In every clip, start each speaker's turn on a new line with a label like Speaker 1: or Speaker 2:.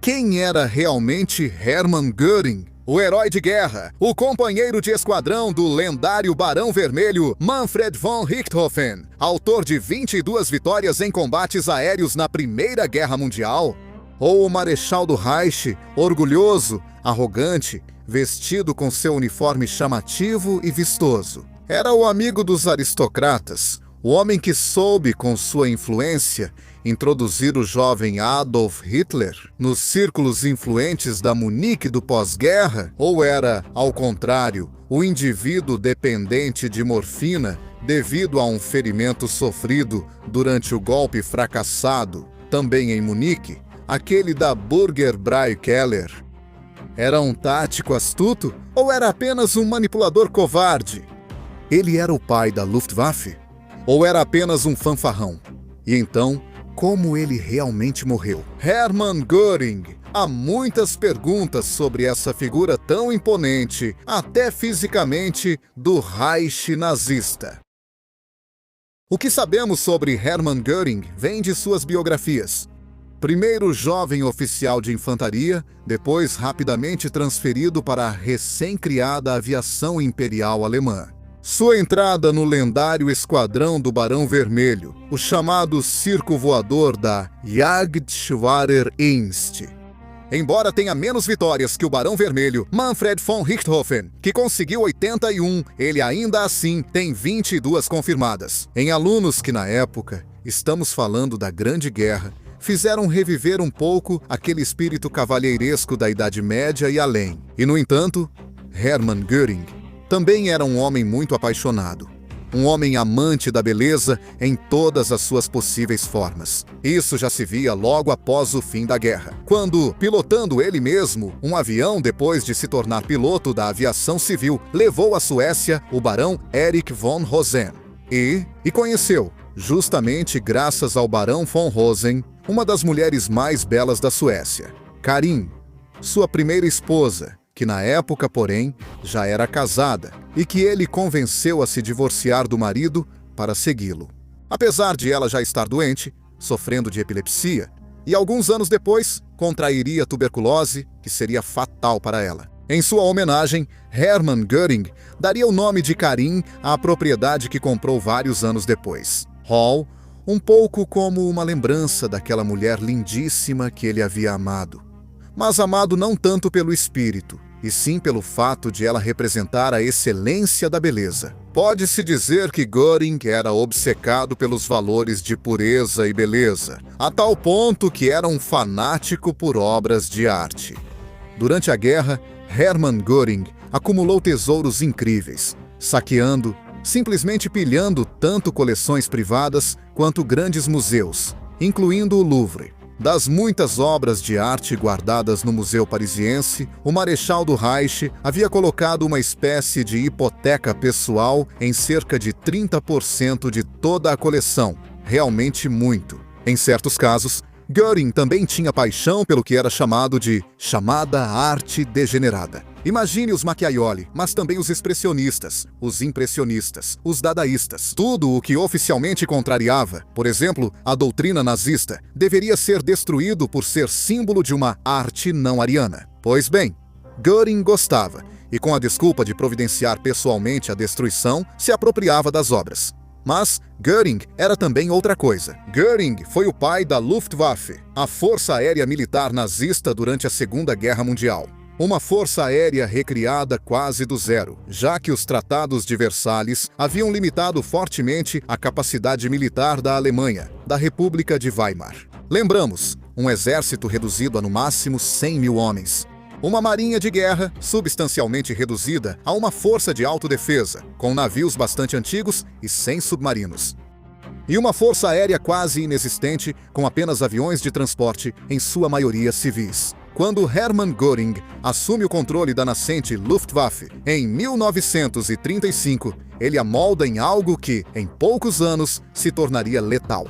Speaker 1: Quem era realmente Hermann Göring? O herói de guerra, o companheiro de esquadrão do lendário Barão Vermelho Manfred von Richthofen, autor de 22 vitórias em combates aéreos na Primeira Guerra Mundial? Ou o Marechal do Reich, orgulhoso, arrogante, vestido com seu uniforme chamativo e vistoso? Era o amigo dos aristocratas, o homem que soube, com sua influência, introduzir o jovem Adolf Hitler nos círculos influentes da Munique do pós-guerra? Ou era, ao contrário, o indivíduo dependente de morfina devido a um ferimento sofrido durante o golpe fracassado, também em Munique, aquele da Burger Bray Keller? Era um tático astuto ou era apenas um manipulador covarde? Ele era o pai da Luftwaffe? Ou era apenas um fanfarrão? E então, como ele realmente morreu? Hermann Göring. Há muitas perguntas sobre essa figura tão imponente, até fisicamente, do Reich nazista. O que sabemos sobre Hermann Göring vem de suas biografias. Primeiro jovem oficial de infantaria, depois rapidamente transferido para a recém-criada aviação imperial alemã. Sua entrada no lendário esquadrão do Barão Vermelho, o chamado circo voador da Jagdschwader-Ernst. Embora tenha menos vitórias que o Barão Vermelho, Manfred von Richthofen, que conseguiu 81, ele ainda assim tem 22 confirmadas. Em alunos que na época, estamos falando da Grande Guerra, fizeram reviver um pouco aquele espírito cavalheiresco da Idade Média e além. E no entanto, Hermann Göring também era um homem muito apaixonado. Um homem amante da beleza em todas as suas possíveis formas. Isso já se via logo após o fim da guerra, quando, pilotando ele mesmo um avião depois de se tornar piloto da aviação civil, levou à Suécia o barão Erich von Rosen. E conheceu, justamente graças ao barão von Rosen, uma das mulheres mais belas da Suécia, Karin, sua primeira esposa, que na época, porém, já era casada e que ele convenceu a se divorciar do marido para segui-lo. Apesar de ela já estar doente, sofrendo de epilepsia, e alguns anos depois contrairia tuberculose, que seria fatal para ela. Em sua homenagem, Hermann Göring daria o nome de Karin à propriedade que comprou vários anos depois. Hall, um pouco como uma lembrança daquela mulher lindíssima que ele havia amado. Mas amado não tanto pelo espírito, e sim pelo fato de ela representar a excelência da beleza. Pode-se dizer que Göring era obcecado pelos valores de pureza e beleza, a tal ponto que era um fanático por obras de arte. Durante a guerra, Hermann Göring acumulou tesouros incríveis, saqueando, simplesmente pilhando tanto coleções privadas quanto grandes museus, incluindo o Louvre. Das muitas obras de arte guardadas no Museu Parisiense, o Marechal do Reich havia colocado uma espécie de hipoteca pessoal em cerca de 30% de toda a coleção, realmente muito. Em certos casos, Göring também tinha paixão pelo que era chamado de chamada arte degenerada. Imagine os Macchiaioli, mas também os expressionistas, os impressionistas, os dadaístas. Tudo o que oficialmente contrariava, por exemplo, a doutrina nazista, deveria ser destruído por ser símbolo de uma arte não ariana. Pois bem, Göring gostava, e com a desculpa de providenciar pessoalmente a destruição, se apropriava das obras. Mas Göring era também outra coisa. Göring foi o pai da Luftwaffe, a força aérea militar nazista durante a Segunda Guerra Mundial. Uma força aérea recriada quase do zero, já que os tratados de Versalhes haviam limitado fortemente a capacidade militar da Alemanha, da República de Weimar. Lembramos, um exército reduzido a no máximo 100 mil homens. Uma marinha de guerra substancialmente reduzida a uma força de autodefesa, com navios bastante antigos e sem submarinos. E uma força aérea quase inexistente, com apenas aviões de transporte, em sua maioria civis. Quando Hermann Göring assume o controle da nascente Luftwaffe em 1935, ele a molda em algo que, em poucos anos, se tornaria letal.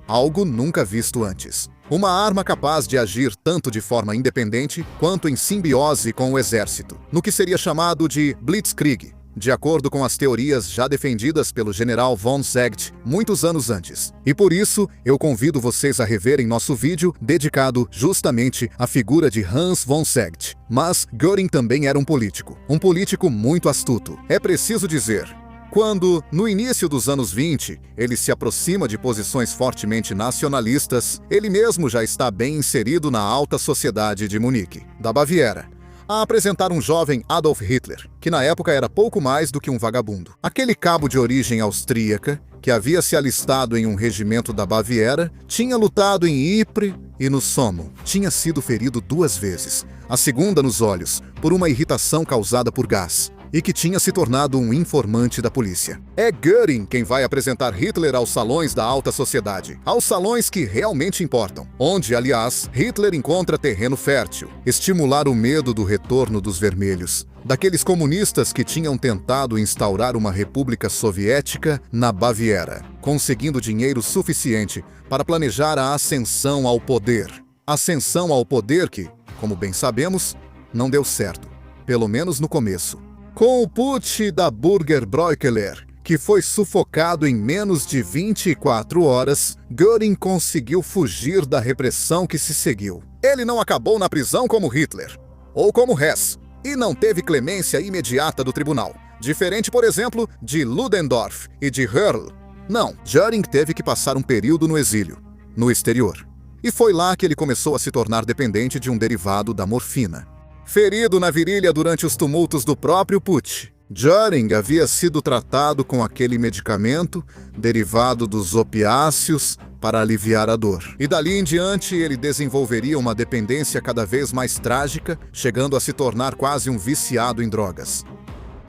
Speaker 1: Algo nunca visto antes. Uma arma capaz de agir tanto de forma independente quanto em simbiose com o exército, no que seria chamado de Blitzkrieg. de acordo com as teorias já defendidas pelo general von Seeckt muitos anos antes. E por isso, eu convido vocês a reverem nosso vídeo dedicado justamente à figura de Hans von Seeckt. Mas Göring também era um político muito astuto. É preciso dizer, quando, no início dos anos 20, ele se aproxima de posições fortemente nacionalistas, ele mesmo já está bem inserido na alta sociedade de Munique, da Baviera, a apresentar um jovem Adolf Hitler, que na época era pouco mais do que um vagabundo. Aquele cabo de origem austríaca, que havia se alistado em um regimento da Baviera, tinha lutado em Ypres e no Somme. Tinha sido ferido 2 vezes, a segunda nos olhos, por uma irritação causada por gás, e que tinha se tornado um informante da polícia. É Göring quem vai apresentar Hitler aos salões da alta sociedade, aos salões que realmente importam, onde, aliás, Hitler encontra terreno fértil, estimular o medo do retorno dos vermelhos, daqueles comunistas que tinham tentado instaurar uma república soviética na Baviera, conseguindo dinheiro suficiente para planejar a ascensão ao poder. Ascensão ao poder que, como bem sabemos, não deu certo, pelo menos no começo. Com o putsch da Burger-Breukeler, que foi sufocado em menos de 24 horas, Göring conseguiu fugir da repressão que se seguiu. Ele não acabou na prisão como Hitler, ou como Hess, e não teve clemência imediata do tribunal, diferente, por exemplo, de Ludendorff e de Hörl. Não, Göring teve que passar um período no exílio, no exterior. E foi lá que ele começou a se tornar dependente de um derivado da morfina. Ferido na virilha durante os tumultos do próprio putsch, Göring havia sido tratado com aquele medicamento derivado dos opiáceos para aliviar a dor. E dali em diante ele desenvolveria uma dependência cada vez mais trágica, chegando a se tornar quase um viciado em drogas.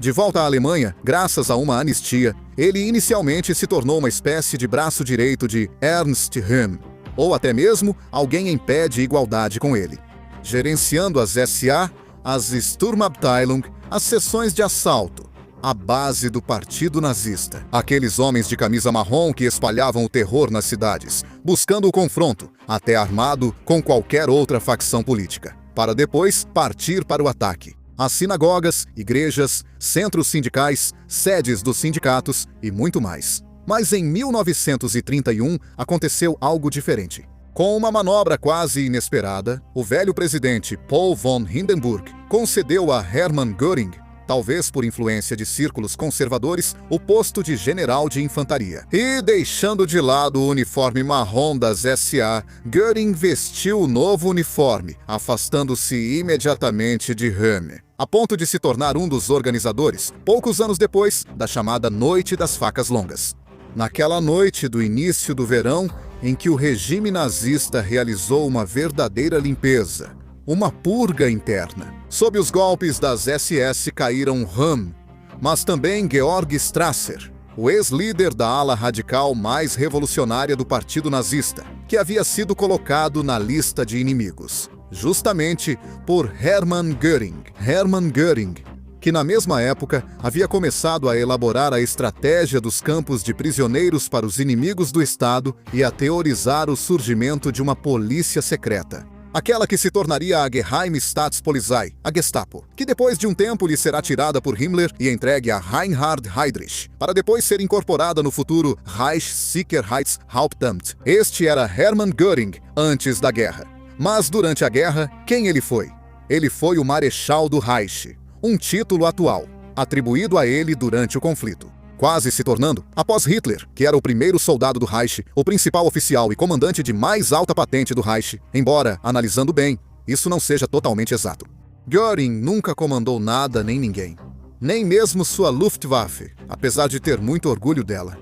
Speaker 1: De volta à Alemanha, graças a uma anistia, ele inicialmente se tornou uma espécie de braço direito de Ernst Röhm, ou até mesmo alguém em pé de igualdade com ele, gerenciando as SA, as Sturmabteilung, as seções de assalto, a base do partido nazista. Aqueles homens de camisa marrom que espalhavam o terror nas cidades, buscando o confronto, até armado com qualquer outra facção política, para depois partir para o ataque. As sinagogas, igrejas, centros sindicais, sedes dos sindicatos e muito mais. Mas em 1931 aconteceu algo diferente. Com uma manobra quase inesperada, o velho presidente Paul von Hindenburg concedeu a Hermann Göring, talvez por influência de círculos conservadores, o posto de general de infantaria. E, deixando de lado o uniforme marrom das SA, Göring vestiu o novo uniforme, afastando-se imediatamente de Röhm, a ponto de se tornar um dos organizadores, poucos anos depois, da chamada Noite das Facas Longas. Naquela noite do início do verão, em que o regime nazista realizou uma verdadeira limpeza, uma purga interna. Sob os golpes das SS caíram Röhm, mas também Georg Strasser, o ex-líder da ala radical mais revolucionária do partido nazista, que havia sido colocado na lista de inimigos, justamente por Hermann Göring. Hermann Göring, que na mesma época havia começado a elaborar a estratégia dos campos de prisioneiros para os inimigos do Estado e a teorizar o surgimento de uma polícia secreta. Aquela que se tornaria a Geheime Staatspolizei, a Gestapo, que depois de um tempo lhe será tirada por Himmler e entregue a Reinhard Heydrich, para depois ser incorporada no futuro Reichssicherheitshauptamt. Este era Hermann Göring antes da guerra. Mas durante a guerra, quem ele foi? Ele foi o Marechal do Reich, um título atual, atribuído a ele durante o conflito, quase se tornando, após Hitler, que era o primeiro soldado do Reich, o principal oficial e comandante de mais alta patente do Reich, embora, analisando bem, isso não seja totalmente exato. Göring nunca comandou nada nem ninguém, nem mesmo sua Luftwaffe, apesar de ter muito orgulho dela.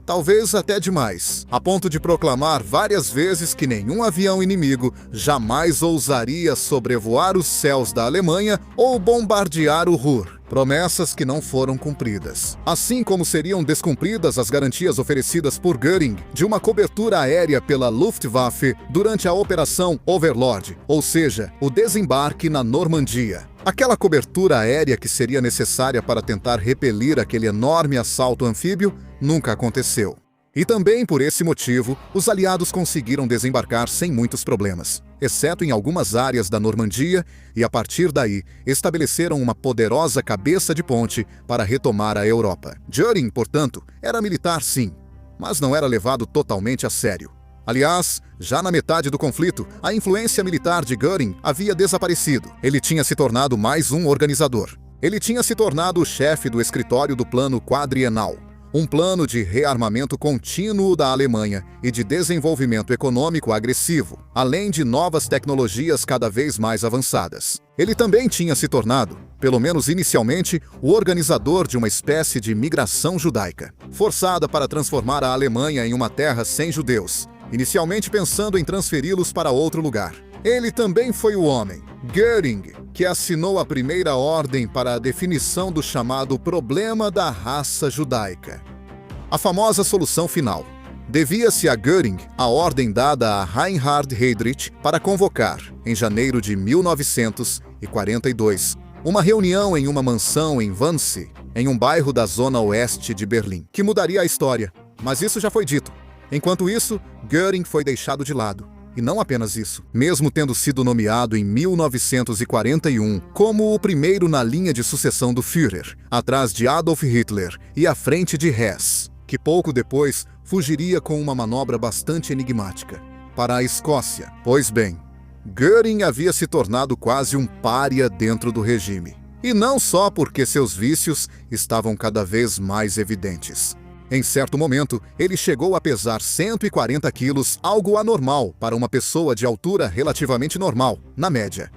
Speaker 1: Talvez até demais, a ponto de proclamar várias vezes que nenhum avião inimigo jamais ousaria sobrevoar os céus da Alemanha ou bombardear o Ruhr. Promessas que não foram cumpridas. Assim como seriam descumpridas as garantias oferecidas por Göring de uma cobertura aérea pela Luftwaffe durante a Operação Overlord, ou seja, o desembarque na Normandia. Aquela cobertura aérea que seria necessária para tentar repelir aquele enorme assalto anfíbio nunca aconteceu. E também por esse motivo, os aliados conseguiram desembarcar sem muitos problemas, exceto em algumas áreas da Normandia, e a partir daí estabeleceram uma poderosa cabeça de ponte para retomar a Europa. Göring, portanto, era militar sim, mas não era levado totalmente a sério. Aliás, já na metade do conflito, a influência militar de Göring havia desaparecido. Ele tinha se tornado mais um organizador. Ele tinha se tornado o chefe do escritório do Plano Quadrienal, um plano de rearmamento contínuo da Alemanha e de desenvolvimento econômico agressivo, além de novas tecnologias cada vez mais avançadas. Ele também tinha se tornado, pelo menos inicialmente, o organizador de uma espécie de migração judaica, forçada para transformar a Alemanha em uma terra sem judeus, inicialmente pensando em transferi-los para outro lugar. Ele também foi o homem, Göring, que assinou a primeira ordem para a definição do chamado problema da raça judaica. A famosa solução final. Devia-se a Göring a ordem dada a Reinhard Heydrich para convocar, em janeiro de 1942, uma reunião em uma mansão em Wannsee, em um bairro da zona oeste de Berlim, que mudaria a história. Mas isso já foi dito. Enquanto isso, Göring foi deixado de lado. E não apenas isso, mesmo tendo sido nomeado em 1941 como o primeiro na linha de sucessão do Führer, atrás de Adolf Hitler e à frente de Hess, que pouco depois fugiria com uma manobra bastante enigmática para a Escócia. Pois bem, Göring havia se tornado quase um pária dentro do regime. E não só porque seus vícios estavam cada vez mais evidentes. Em certo momento, ele chegou a pesar 140 quilos, algo anormal para uma pessoa de altura relativamente normal, na média.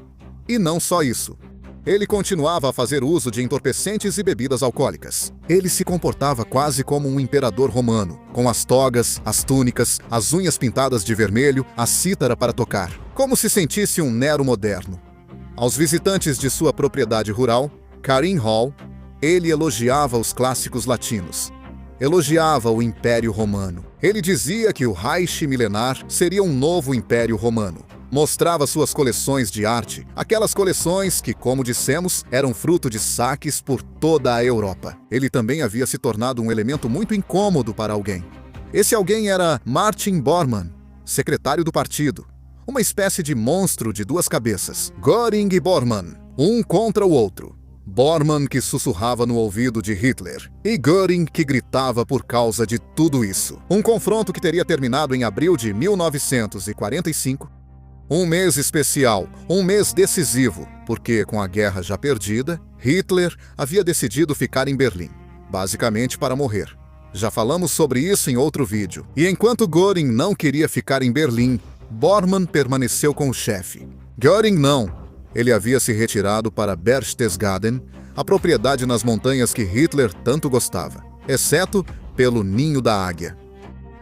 Speaker 1: E não só isso. Ele continuava a fazer uso de entorpecentes e bebidas alcoólicas. Ele se comportava quase como um imperador romano, com as togas, as túnicas, as unhas pintadas de vermelho, a cítara para tocar, como se sentisse um Nero moderno. Aos visitantes de sua propriedade rural, Karin Hall, ele elogiava os clássicos latinos. Elogiava o Império Romano. Ele dizia que o Reich milenar seria um novo Império Romano. Mostrava suas coleções de arte, aquelas coleções que, como dissemos, eram fruto de saques por toda a Europa. Ele também havia se tornado um elemento muito incômodo para alguém. Esse alguém era Martin Bormann, secretário do partido. Uma espécie de monstro de duas cabeças. Göring e Bormann, um contra o outro. Bormann que sussurrava no ouvido de Hitler, e Göring que gritava por causa de tudo isso. Um confronto que teria terminado em abril de 1945. Um mês especial, um mês decisivo, porque com a guerra já perdida, Hitler havia decidido ficar em Berlim, basicamente para morrer. Já falamos sobre isso em outro vídeo. E enquanto Göring não queria ficar em Berlim, Bormann permaneceu com o chefe. Göring não. Ele havia se retirado para Berchtesgaden, a propriedade nas montanhas que Hitler tanto gostava, exceto pelo Ninho da Águia.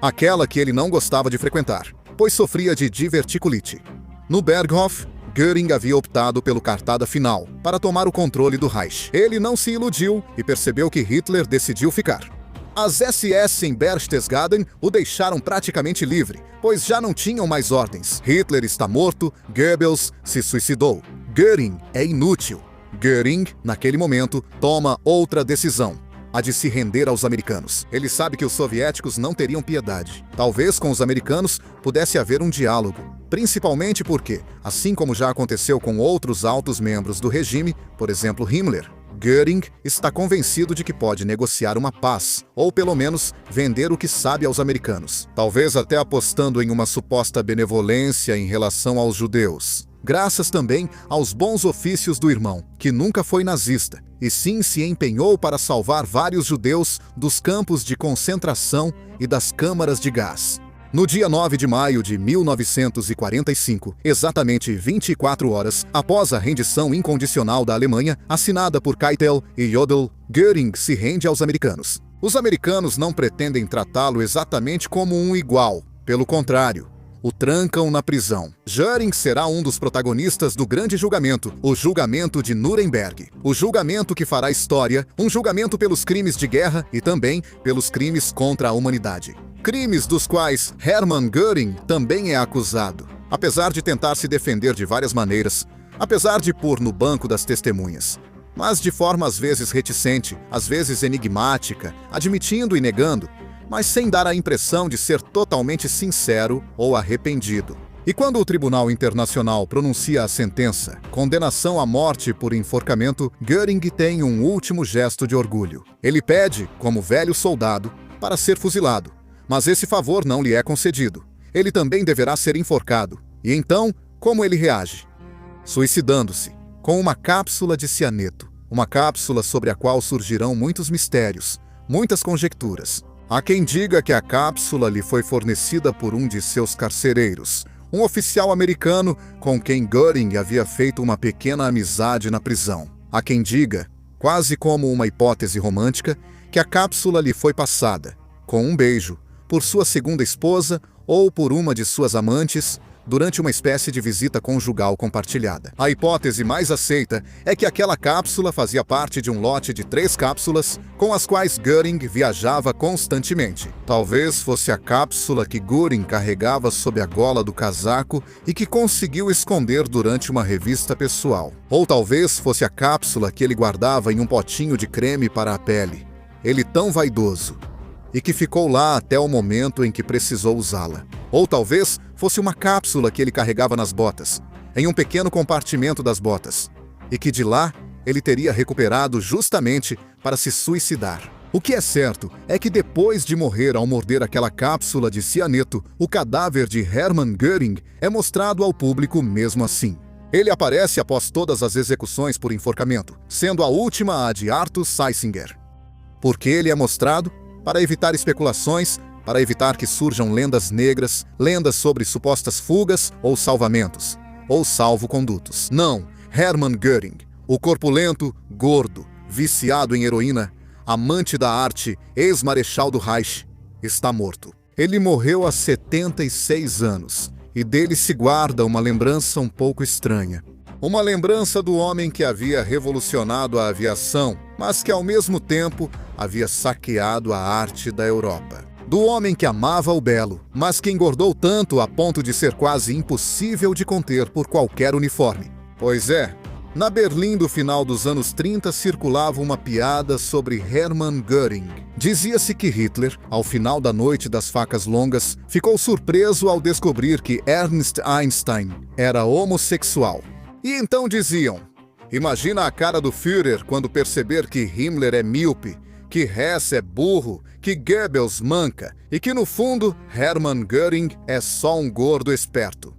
Speaker 1: Aquela que ele não gostava de frequentar, pois sofria de diverticulite. No Berghof, Göring havia optado pelo cartada final, para tomar o controle do Reich. Ele não se iludiu e percebeu que Hitler decidiu ficar. As SS em Berchtesgaden o deixaram praticamente livre, pois já não tinham mais ordens. Hitler está morto, Goebbels se suicidou. Göring é inútil. Göring, naquele momento, toma outra decisão, a de se render aos americanos. Ele sabe que os soviéticos não teriam piedade. Talvez com os americanos pudesse haver um diálogo, principalmente porque, assim como já aconteceu com outros altos membros do regime, por exemplo Himmler, Göring está convencido de que pode negociar uma paz, ou pelo menos vender o que sabe aos americanos, talvez até apostando em uma suposta benevolência em relação aos judeus. Graças também aos bons ofícios do irmão, que nunca foi nazista, e sim se empenhou para salvar vários judeus dos campos de concentração e das câmaras de gás. No dia 9 de maio de 1945, exatamente 24 horas após a rendição incondicional da Alemanha, assinada por Keitel e Jodl, Göring se rende aos americanos. Os americanos não pretendem tratá-lo exatamente como um igual, pelo contrário, o trancam na prisão. Göring será um dos protagonistas do grande julgamento, o julgamento de Nuremberg. O julgamento que fará história, um julgamento pelos crimes de guerra e também pelos crimes contra a humanidade. Crimes dos quais Hermann Göring também é acusado. Apesar de tentar se defender de várias maneiras, apesar de pôr no banco das testemunhas, mas de forma às vezes reticente, às vezes enigmática, admitindo e negando, mas sem dar a impressão de ser totalmente sincero ou arrependido. E quando o Tribunal Internacional pronuncia a sentença, condenação à morte por enforcamento, Göring tem um último gesto de orgulho. Ele pede, como velho soldado, para ser fuzilado, mas esse favor não lhe é concedido. Ele também deverá ser enforcado. E então, como ele reage? Suicidando-se, com uma cápsula de cianeto, uma cápsula sobre a qual surgirão muitos mistérios, muitas conjecturas. Há quem diga que a cápsula lhe foi fornecida por um de seus carcereiros, um oficial americano com quem Göring havia feito uma pequena amizade na prisão. Há quem diga, quase como uma hipótese romântica, que a cápsula lhe foi passada, com um beijo, por sua segunda esposa ou por uma de suas amantes, durante uma espécie de visita conjugal compartilhada. A hipótese mais aceita é que aquela cápsula fazia parte de um lote de 3 cápsulas com as quais Göring viajava constantemente. Talvez fosse a cápsula que Göring carregava sob a gola do casaco e que conseguiu esconder durante uma revista pessoal. Ou talvez fosse a cápsula que ele guardava em um potinho de creme para a pele. Ele tão vaidoso. E que ficou lá até o momento em que precisou usá-la. Ou talvez fosse uma cápsula que ele carregava nas botas, em um pequeno compartimento das botas, e que de lá ele teria recuperado justamente para se suicidar. O que é certo é que depois de morrer ao morder aquela cápsula de cianeto, o cadáver de Hermann Göring é mostrado ao público mesmo assim. Ele aparece após todas as execuções por enforcamento, sendo a última a de Arthur Schlesinger. Por que ele é mostrado? Para evitar especulações, para evitar que surjam lendas negras, lendas sobre supostas fugas ou salvamentos, ou salvo-condutos. Não, Hermann Göring, o corpulento, gordo, viciado em heroína, amante da arte, ex-marechal do Reich, está morto. Ele morreu há 76 anos, e dele se guarda uma lembrança um pouco estranha. Uma lembrança do homem que havia revolucionado a aviação, mas que ao mesmo tempo havia saqueado a arte da Europa. Do homem que amava o belo, mas que engordou tanto a ponto de ser quase impossível de conter por qualquer uniforme. Pois é, na Berlim do final dos anos 30 circulava uma piada sobre Hermann Göring. Dizia-se que Hitler, ao final da noite das facas longas, ficou surpreso ao descobrir que Ernst Einstein era homossexual. E então diziam, imagina a cara do Führer quando perceber que Himmler é míope, que Hess é burro, que Goebbels manca e que no fundo Hermann Göring é só um gordo esperto.